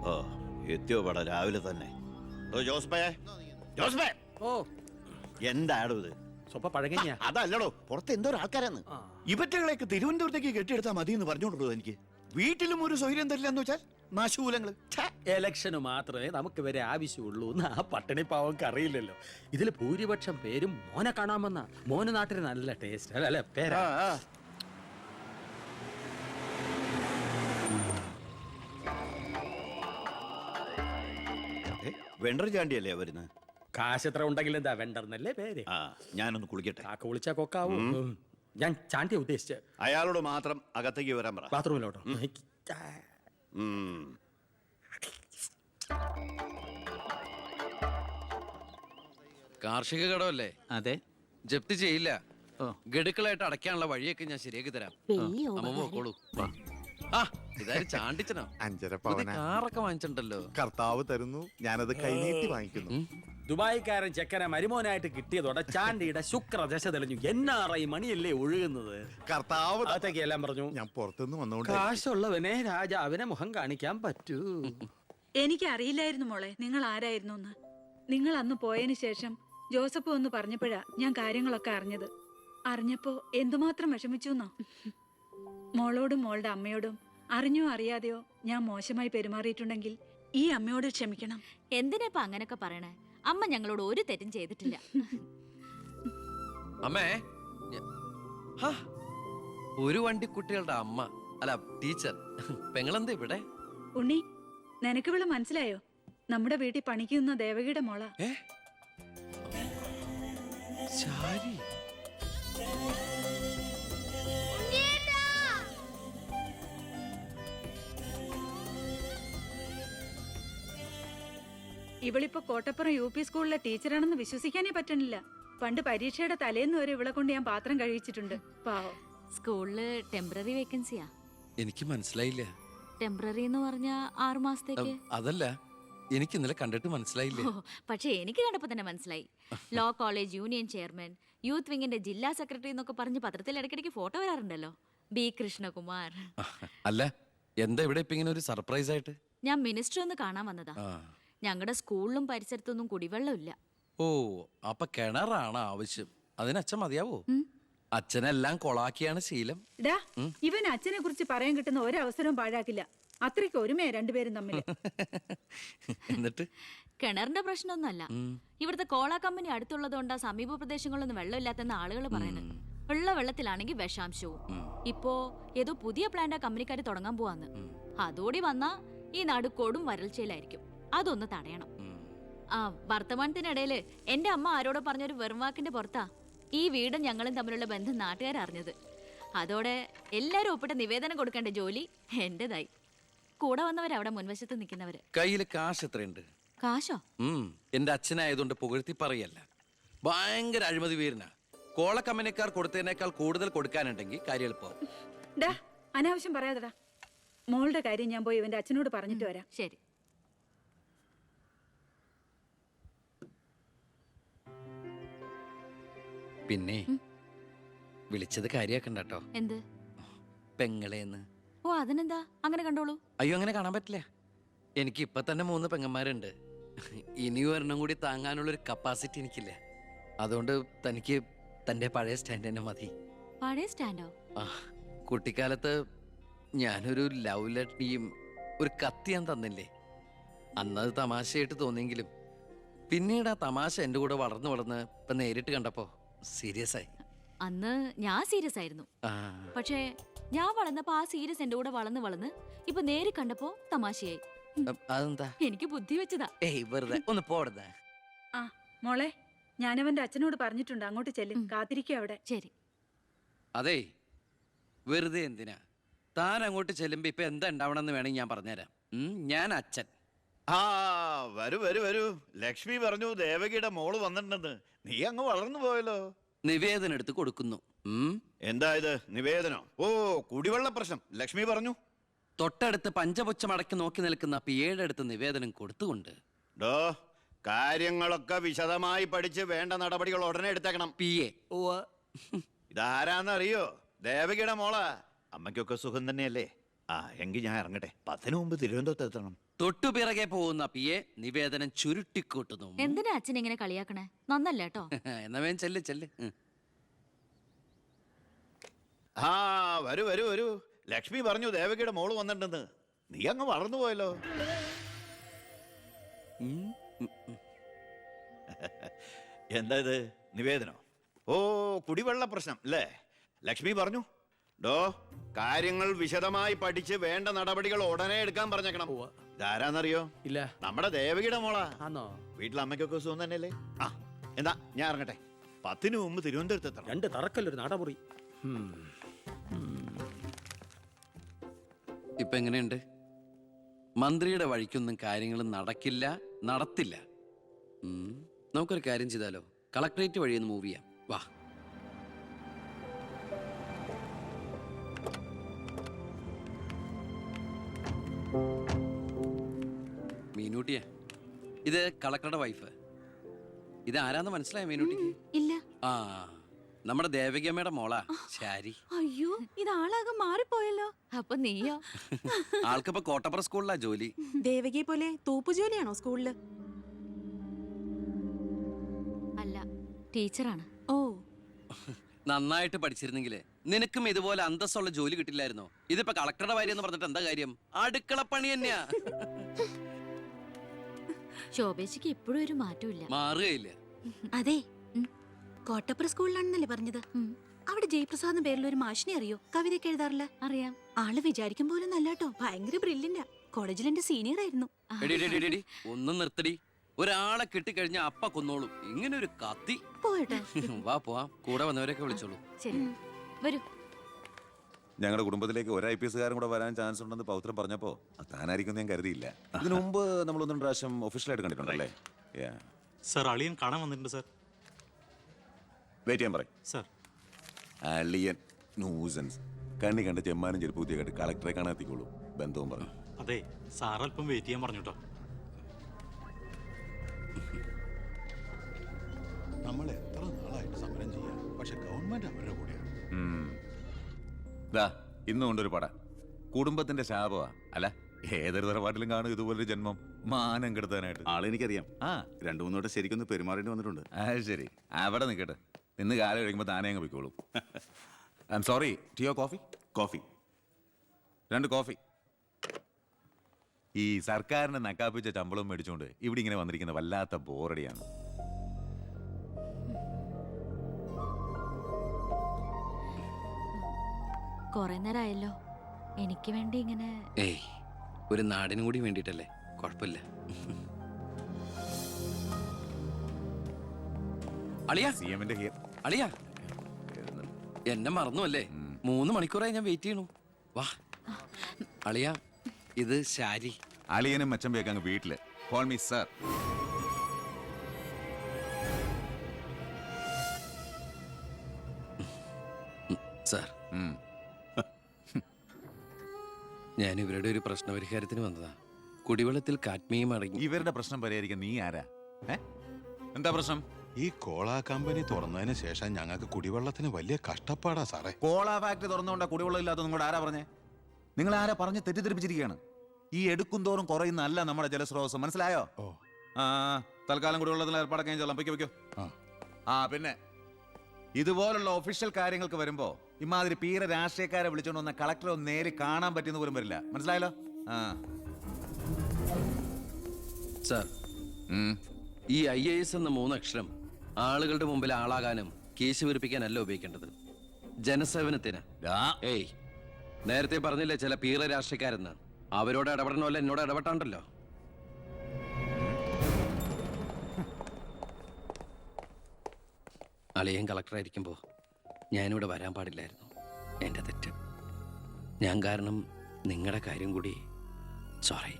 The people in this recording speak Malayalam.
ഓ എത്തിയോ പട രാവിലെ തന്നെ. ഓ എന്താടോ ഇത്? സ്വപ്പ പഴകഞ്ഞ അതല്ലടോ, പുറത്ത് എന്തോ ആൾക്കാരാന്ന്. ഇവറ്റകളെയൊക്കെ തിരുവനന്തപുരത്തേക്ക് കെട്ടിയെടുത്താൽ മതി എന്ന് പറഞ്ഞോണ്ടോ എനിക്ക്. വീട്ടിലും ഒരു സൗകര്യം തരില്ല എന്ന് വെച്ചാൽ നാശൂലങ്ങള്. എലക്ഷന് മാത്രമേ നമുക്ക് ഇവരെ ആവശ്യമുള്ളൂ എന്ന് ആ പട്ടിണി പാവർക്ക് അറിയില്ലല്ലോ. ഇതിൽ ഭൂരിപക്ഷം പേരും മോനെ കാണാമെന്ന. മോന് നാട്ടിൽ നല്ല ടേസ്റ്റ് അല്ലെ പേരാ. വെണ്ടർ ചാണ്ടിയല്ലേ വരുന്നത്? കാശ് എത്ര ഉണ്ടെങ്കിൽ എന്താ വെണ്ടർന്നല്ലേ പേര്. ഞാനൊന്ന് കുളിക്കട്ടെ. കാക്ക വിളിച്ചാ കൊക്കാവും. ഞാൻ ചാണ്ടിയ ഉദ്ദേശിച്ച. അയാളോട് മാത്രം അകത്തേക്ക് വരാൻ പറ. ബാത്റൂമിലോട്ടോ. കാർഷിക കടമല്ലേ? അതെ. ജപ്തി ചെയ്യില്ല. ഗഡുക്കളായിട്ട് അടയ്ക്കാനുള്ള വഴിയൊക്കെ ഞാൻ ശരിയാക്കി തരാം. അമ്മ പോക്കോളൂ. ആ ഇതായാലും ചാണ്ടിച്ചനോ? 5.5 പവന കാറൊക്കെ വാങ്ങിച്ചിട്ടുണ്ടല്ലോ. കർത്താവ് തരുന്നു, ഞാനത് കൈനീട്ടി വാങ്ങിക്കുന്നു. ദുബായിക്കാരൻ ചെക്കനെ മരുമോനായിട്ട് കിട്ടിയതോടെ ചാണ്ടിയുടെ ശുക്രദശ തെളിഞ്ഞു. NRI മണിയല്ലേ ഒഴുകുന്നത്. കർത്താവ് അകത്തേക്ക് എല്ലാം പറഞ്ഞു. ഞാൻ പുറത്തുനിന്ന് വന്നോണ്ട് കാശുള്ളവനെ രാജാവിനെ മുഖം കാണിക്കാൻ പറ്റൂ. എനിക്കറിയില്ലായിരുന്നു മോളെ നിങ്ങൾ ആരായിരുന്നു എന്ന്. നിങ്ങൾ അന്ന് പോയതിനു ശേഷം ജോസഫ് ഒന്ന് പറഞ്ഞപ്പോഴാ ഞാൻ കാര്യങ്ങളൊക്കെ അറിഞ്ഞത്. അറിഞ്ഞപ്പോ എന്തുമാത്രം വിഷമിച്ചു എന്നോ. മോളോടും മോളുടെ അമ്മയോടും അറിഞ്ഞോ അറിയാതെയോ ഞാൻ മോശമായി പെരുമാറിയിട്ടുണ്ടെങ്കിൽ ഈ അമ്മയോട് ക്ഷമിക്കണം. എന്തിനാ അങ്ങനൊക്കെ പറയണേ? അമ്മ ഞങ്ങളോട് ഒരു തെറ്റും ചെയ്തിട്ടില്ല. അമ്മേ, ഒരു വണ്ടിക്കുട്ടികളുടെ അമ്മ അല്ല ടീച്ചർ. പെങ്ങളെന്താ ഇവിടെ? ഉണ്ണി, നിനക്ക് ഇവിടെ മനസ്സിലായോ? നമ്മുടെ വീട്ടിൽ പണിക്കുന്ന ദേവകിയുടെ മോള. ശാരി. ഇവളിപ്പോ കോട്ടപ്പുറം UP സ്കൂളിലെ ടീച്ചറാണെന്ന് വിശ്വസിക്കാനേ പറ്റണില്ല. പണ്ട് പരീക്ഷയുടെ തലേന്ന് വരെ ഇവളെ കൊണ്ട് ഞാൻ പാത്രം കഴിച്ചിട്ടുണ്ട്. പാവം. സ്കൂളില് ടെമ്പററി വേക്കൻസിയാ. എനിക്ക് മനസ്സിലായില്ല. ടെമ്പററി എന്ന് പറഞ്ഞാ 6 മാസത്തേക്ക്. അതല്ല, എനിക്ക് ഇന്നലെ കണ്ടിട്ട് മനസ്സിലായില്ല. പക്ഷെ എനിക്ക് കണ്ടപ്പോ തന്നെ മനസ്സിലായി. Law college union chairman, youth വിങ്ങിന്റെ ജില്ലാ സെക്രട്ടറി എന്നൊക്കെ പറഞ്ഞ് പത്രത്തിൽ ഇടയ്ക്കിടയ്ക്ക് ഫോട്ടോ വരാറുണ്ടല്ലോ. B കൃഷ്ണകുമാർ. അല്ല, എന്താ ഇവിടെ ഇപ്പൊ ഇങ്ങനെ ഒരു സർപ്രൈസ് ആയിട്ട്? ഞാൻ മിനിസ്റ്റർ ഒന്ന് കാണാൻ വന്നതാ. ഞങ്ങളുടെ സ്കൂളിലും പരിസരത്തൊന്നും കുടിവെള്ളമില്ല. ഓ, അപ്പൊ കിണറാണ് ആവശ്യം. അതിന് അച്ഛൻ മതിയാവോ? അച്ഛനെല്ലാം കൊളാക്കിയാണ് ശീലം. ഇവൻ അച്ഛനെ കുറിച്ച് പറയാൻ കിട്ടുന്ന ഒരവസരവും പാഴാക്കില്ല. അത്രയ്ക്ക് ഒരുമയാ രണ്ടുപേരും തമ്മിൽ. എന്നിട്ട് കിണറിന്റെ പ്രശ്നമൊന്നുമല്ല. ഇവിടുത്തെ കോള കമ്പനി അടുത്തുള്ളതുകൊണ്ടാ സമീപ പ്രദേശങ്ങളിലൊന്നും വെള്ളമില്ലാത്തെന്ന് ആളുകൾ പറയുന്നത്. ഉള്ള വെള്ളത്തിലാണെങ്കിൽ വിഷാംശവും. ഇപ്പോ ഏതോ പുതിയ പ്ലാന്റ് ആ കമ്പനിക്കാര് തുടങ്ങാൻ പോവാന്ന്. അതോടെ വന്നാ ഈ നാട് കൊടും വരൾച്ചയിലായിരിക്കും. അതൊന്ന് തടയണം. വർത്തമാനത്തിനിടയില് എന്റെ അമ്മ ആരോടോ പറഞ്ഞൊരു വെറുവാക്കിന്റെ പുറത്താ ഈ വീടും ഞങ്ങളും തമ്മിലുള്ള ബന്ധം നാട്ടുകാരറിഞ്ഞത്. അതോടെ എല്ലാരും ഒപ്പിട്ട് നിവേദനം കൊടുക്കേണ്ട ജോലി എന്റേതായി. കൂടെ വന്നവരവിടെ മുൻവശത്ത് നിൽക്കുന്നവര്. കയ്യില് കാശ് എത്രയുണ്ട്? കാശോ? എന്റെ അച്ഛനായതുകൊണ്ട് പുകഴ്ത്തി പറയല്ല. ഭയങ്കര അഴിമതി വീരനാ. കോള കമ്പനിക്കാർ കൊടുത്തതിനേക്കാൾ കൂടുതൽ കൊടുക്കാനുണ്ടെങ്കിൽ കാര്യം എളുപ്പമാവും. അനാവശ്യം പറയാതെടാ. മോളുടെ കാര്യം ഞാൻ പോയി ഇവന്റെ അച്ഛനോട് പറഞ്ഞിട്ട് വരാം. ശരി. പിന്നെ വിളിച്ചത് കാര്യാക്കണ്ടോ? എന്ത്? പെങ്ങളേന്ന്. ഓ, അതിനെന്താ? അങ്ങനെ കണ്ടോളൂ. അയ്യോ, അങ്ങനെ കാണാൻ പറ്റില്ല. എനിക്ക് ഇപ്പൊ തന്നെ 3 പെങ്ങന്മാരുണ്ട്. ഇനി ഒരെണ്ണം കൂടി താങ്ങാനുള്ളൊരു കപ്പാസിറ്റി എനിക്കില്ല. അതുകൊണ്ട് തനിക്ക് തന്റെ പഴയ സ്റ്റാൻഡ് തന്നെ മതി. പഴയ സ്റ്റാൻഡോ? കുട്ടിക്കാലത്ത് ഞാനൊരു ലവ് ലെറ്ററിയും ഒരു കത്തി ഞാൻ തന്നില്ലേ? അന്നത് തമാശയായിട്ട് തോന്നിയെങ്കിലും പിന്നീട് ആ തമാശ എന്റെ കൂടെ വളർന്ന് ഇപ്പൊ നേരിട്ട് കണ്ടപ്പോ സീരിയസ് ആയി. അന്ന് ഞാൻ സീരിയസ് ആയിരുന്നു. പക്ഷേ ഞാൻ വളർന്നപ്പോ ആ സീരിയസ് എന്റെ കൂടെ വളർന്ന് ഇപ്പൊ നേരിട്ട് കണ്ടപ്പോ തമാശയായി. അതെന്താ? എനിക്ക് ബുദ്ധി വെച്ചതാ. വെറുതെ ഒന്ന് പോടുന്നേ. മോളെ, ഞാനവന്റെ അച്ഛനോട് പറഞ്ഞിട്ടുണ്ട്. അങ്ങോട്ട് ചെല്ലും. കാത്തിരിക്കുക അവിടെ. ശരി. അതെ, വെറുതെ എന്തിനാ? താൻ അങ്ങോട്ട് ചെല്ലുമ്പോ ഇപ്പൊ എന്താ ഉണ്ടാവണമെന്ന് വേണമെങ്കിൽ ഞാൻ പറഞ്ഞുതരാം. ഞാൻ അച്ഛൻ. വരൂ വരൂ വരൂ. ലക്ഷ്മി പറഞ്ഞു ദേവകിയുടെ മോള് വന്നിട്ടുണ്ടെന്ന്. നീ അങ്ങ് വളർന്നു പോയല്ലോ. നിവേദനം എടുത്ത് കൊടുക്കുന്നു. എന്താ ഇത് നിവേദനോ? ഓ, കുടിവെള്ള പ്രശ്നം ലക്ഷ്മി പറഞ്ഞു. തൊട്ടടുത്ത് പഞ്ചപുച്ഛമടക്കി നോക്കി നിൽക്കുന്ന പിയേടെ അടുത്ത് നിവേദനം കൊടുത്തുകൊണ്ട് കാര്യങ്ങളൊക്കെ വിശദമായി പഠിച്ച് വേണ്ട നടപടികൾ ഉടനെ എടുത്തേക്കണം. പിയെ. ഇതാരാന്നറിയോ? ദേവകിയുടെ മോളാ. അമ്മയ്ക്കൊക്കെ സുഖം തന്നെയല്ലേ? എങ്കിൽ ഞാൻ ഇറങ്ങട്ടെ. 10 മുമ്പ് തിരുവനന്തപുരത്ത് എത്തണം. തൊട്ടു പിറകെ പോകുന്ന പിയെ നിവേദനം ചുരുട്ടിക്കൂട്ടുന്നു. എന്തിനാ അച്ഛൻ ഇങ്ങനെ കളിയാക്കണേ? നന്നല്ല കേട്ടോ. എന്നാ വേഗം ചെല്ല് ചെല്ല്. ആ വരൂ വരൂ വരൂ. ലക്ഷ്മി പറഞ്ഞു ദേവകിയുടെ മോള് വന്നിട്ടുണ്ടെന്ന്. നീ അങ്ങ് വളർന്നു പോയല്ലോ. എന്താ ഇത് നിവേദനോ? ഓ കുടിവെള്ള പ്രശ്നം അല്ലേ? ലക്ഷ്മി പറഞ്ഞു ഡോ കാര്യങ്ങൾ വിശദമായി പഠിച്ച് വേണ്ട നടപടികൾ ഉടനെ എടുക്കാൻ പറഞ്ഞേക്കണം. ഇതാരാന്നറിയോ? ഇല്ല. നമ്മുടെ ദേവകിയുടെ മോളാ. ആന്നോ? വീട്ടിലെ അമ്മയ്ക്കൊക്കെ സുഖം തന്നെയല്ലേ? ആ എന്താ ഞാൻ ഇറങ്ങട്ടെ. 10 മുമ്പ് തിരുവനന്തപുരത്ത് എത്തണം. 2 തറക്കല്ലൊരു നടമുറി. ഇപ്പൊ എങ്ങനെയുണ്ട്? മന്ത്രിയുടെ വഴിക്കൊന്നും കാര്യങ്ങൾ നടക്കില്ല, നടത്തില്ല. നമുക്കൊരു കാര്യം ചെയ്താലോ? കളക്ടറേറ്റ് വഴി ഒന്ന് മൂവ് ചെയ്യാം. വാ. മീനൂട്ടിയെ, ഇത് കളക്ടറുടെ വൈഫ്. ഇത് ആരാന്ന് മനസ്സിലായോ മീനൂട്ടിക്ക്? ഇല്ല. ആ, നമ്മുടെ ദേവകിയമ്മയുടെ മോളാ ശാരി. അയ്യോ ഇത് ആളാകെ മാറിപ്പോയല്ലോ. അപ്പൊ നീയോ? ആൾക്കിപ്പോ കോട്ടപ്പുറ സ്കൂളിലാ ജോലി. ദേവകിയെ പോലെ തൂപ്പു ജോലിയാണോ സ്കൂളില്? അല്ല, ടീച്ചറാണ്. ഓ, നന്നായിട്ട് പഠിച്ചിരുന്നെങ്കിലേ നിനക്കും ഇതുപോലെ അന്തസ്സുള്ള ജോലി കിട്ടില്ലായിരുന്നോ? ഇതിപ്പോ കളക്ടറുടെ കാര്യം എന്ന് പറഞ്ഞിട്ട് എന്താ കാര്യം? അടുക്കളപ്പണി തന്നെയാ. ശോഭേച്ചിക്ക് ഇപ്പോഴും ഒരു മാറ്റമില്ല. മാറുകയില്ല. അതെ. കോട്ടപ്പുറ സ്കൂളിലാണെന്നല്ലേ പറഞ്ഞത്? അവിടെ ജയപ്രസാദ് പേരിൽ ഒരു മാഷിനെ അറിയോ? കവിതയൊക്കെ എഴുതാറില്ല. അറിയാം. ആള് വിചാരിക്കും പോലെ നല്ലാട്ടോ. ഭയങ്കര ബ്രില്യന്റാ. കോളേജിൽ എന്റെ സീനിയർ ആയിരുന്നു. എടി, എടി, എടി, എടി, ഒന്നും നിർത്തടി. ഒരാളെ കിട്ടിക്കഴിഞ്ഞ അപ്പ കൊന്നോളും. ഇങ്ങനെ ഒരു കത്തി. പോയട്ടെ. വാ പോവാം. കൂടെ വന്നവരൊക്കെ വിളിച്ചോളൂ. ശരി, വരൂ. ഞങ്ങളുടെ കുടുംബത്തിലേക്ക് ഒരു IPS കാരൻ കൂടെ വരാൻ ചാൻസ് ഉണ്ടെന്ന് പൗത്രം പറഞ്ഞപ്പോ താനായിരിക്കും ഞാൻ കരുതിയില്ല. ഇതിനു മുമ്പ് നമ്മൾ 1-2 പ്രാവശ്യം ഒഫീഷ്യലായിട്ട് കണ്ടിട്ടുണ്ടല്ലേ? സർ, അളിയൻ കാണാൻ വന്നിട്ടുണ്ട് സർ. വെയിറ്റ് ചെയ്യാൻ പറയും സർ. അളിയൻ ന്യൂസൻസ്. കണ്ണി കണ്ട ചെമ്മാനും ചെരുപ്പൂത്തിയെ കണ്ട് കളക്ടറെ കാണാൻ എത്തിക്കോളൂ. ബന്ധവും പറഞ്ഞു. അതെ, സാർ അല്പം വെയിറ്റ് ചെയ്യാൻ പറഞ്ഞു കേട്ടോ. നമ്മൾ എത്ര നാളായിട്ട് സമരം ചെയ്യാം, പക്ഷെ ഗവൺമെന്റ് അവരുടെ കൂടെയാണ്. ഇന്ന് കൊണ്ടൊരു പട കുടുംബത്തിന്റെ ശാപമാ. അല്ല ഏതൊരു തറവാട്ടിലും കാണും ഇതുപോലൊരു ജന്മം. മാനം കെടുത്താനായിട്ട്. ആളെനിക്കറിയാം. ആ 2-3 വട്ടം ശരിക്കൊന്ന് പെരുമാറേണ്ടി വന്നിട്ടുണ്ട്. ശരി, അവിടെ നിൽക്കട്ടെ. ഇന്ന് കാലം കഴിയുമ്പോൾ താനേ അങ്ങ് പോയിക്കോളും. I am sorry. ടീയോ കോഫി? കോഫി. 2 കോഫി. ഈ സർക്കാരിനെ നക്കാപ്പിച്ച ശമ്പളം മേടിച്ചുകൊണ്ട് ഇവിടെ ഇങ്ങനെ വന്നിരിക്കുന്ന വല്ലാത്ത ബോറടിയാണ്. കൊറേ നേരമായല്ലോ. എനിക്ക് വേണ്ടി ഇങ്ങനെ. ഏയ്, ഒരു നാടിനും കൂടി വേണ്ടിട്ടല്ലേ. കുഴപ്പമില്ല. അളിയാ, CM-ന്റെ ഹിയർ. അളിയാ, എന്നെ മറന്നു അല്ലേ? 3 മണിക്കൂറായി ഞാൻ വെയിറ്റ് ചെയ്യണു. വാ അളിയാ, ഇത് ശാരി. അളിയനും മച്ചമ്പയൊക്കെ അങ്ങ് വീട്ടില്. Call me sir. സാർ, ഞാൻ ഇവരുടെ ഒരു പ്രശ്നപരിഹാരത്തിന് വന്നതാ. കുടിവെള്ളത്തിൽ കാഡ്മിയം അടങ്ങി. ഇവരുടെ പ്രശ്നം പരിഹരിക്കാൻ നീ ആരാ? എന്താ പ്രശ്നം? ഈ കോള കമ്പനി തുറന്നതിന് ശേഷം ഞങ്ങൾക്ക് കുടിവെള്ളത്തിന് വലിയ കഷ്ടപ്പാടാ സാറേ. കോള ഫാക്ടറി തുറന്നുകൊണ്ടാ കുടിവെള്ളം ഇല്ലാത്ത നിങ്ങളോട് ആരാ പറഞ്ഞേ? നിങ്ങൾ ആരാ പറഞ്ഞ് തെറ്റിദ്ധരിപ്പിച്ചിരിക്കുകയാണ്. ഈ എടുക്കും തോറും കുറയുന്നല്ല നമ്മുടെ ജലസ്രോതസ്. മനസ്സിലായോ? ഓ, ആ തൽക്കാലം കുടിവെള്ളത്തിൽ ഏർപ്പാടൊക്കെ ചെല്ലാം. പൊയ്ക്കോ. ആ. പിന്നെ ഇതുപോലുള്ള ഒഫീഷ്യൽ കാര്യങ്ങൾക്ക് വരുമ്പോ ഇമാതിരി പീര രാഷ്ട്രീയക്കാരെ വിളിച്ചോണ്ട് വന്ന കളക്ടറെ ഒന്ന് നേരി കാണാൻ പറ്റുന്ന പോലും വരില്ല. മനസ്സിലായല്ലോ? സാർ, ഈ IAS എന്ന 3 അക്ഷരം ആളുകളുടെ മുമ്പിൽ ആളാകാനും കേസ് വീർപ്പിക്കാനല്ല ഉപയോഗിക്കേണ്ടത്. ജനസേവനത്തിന്. ഏയ്, നേരത്തെ പറഞ്ഞില്ലേ ചില പീറ രാഷ്ട്രീയക്കാരെന്ന്? അവരോട് ഇടപെടണമല്ല എന്നോട് ഇടപെട്ടാണ്ടല്ലോ. അളിയൻ കളക്ടറായിരിക്കുമ്പോൾ ഞാനിവിടെ വരാൻ പാടില്ലായിരുന്നു. എൻ്റെ തെറ്റ്. ഞാൻ കാരണം നിങ്ങളുടെ കാര്യം കൂടി. സോറി.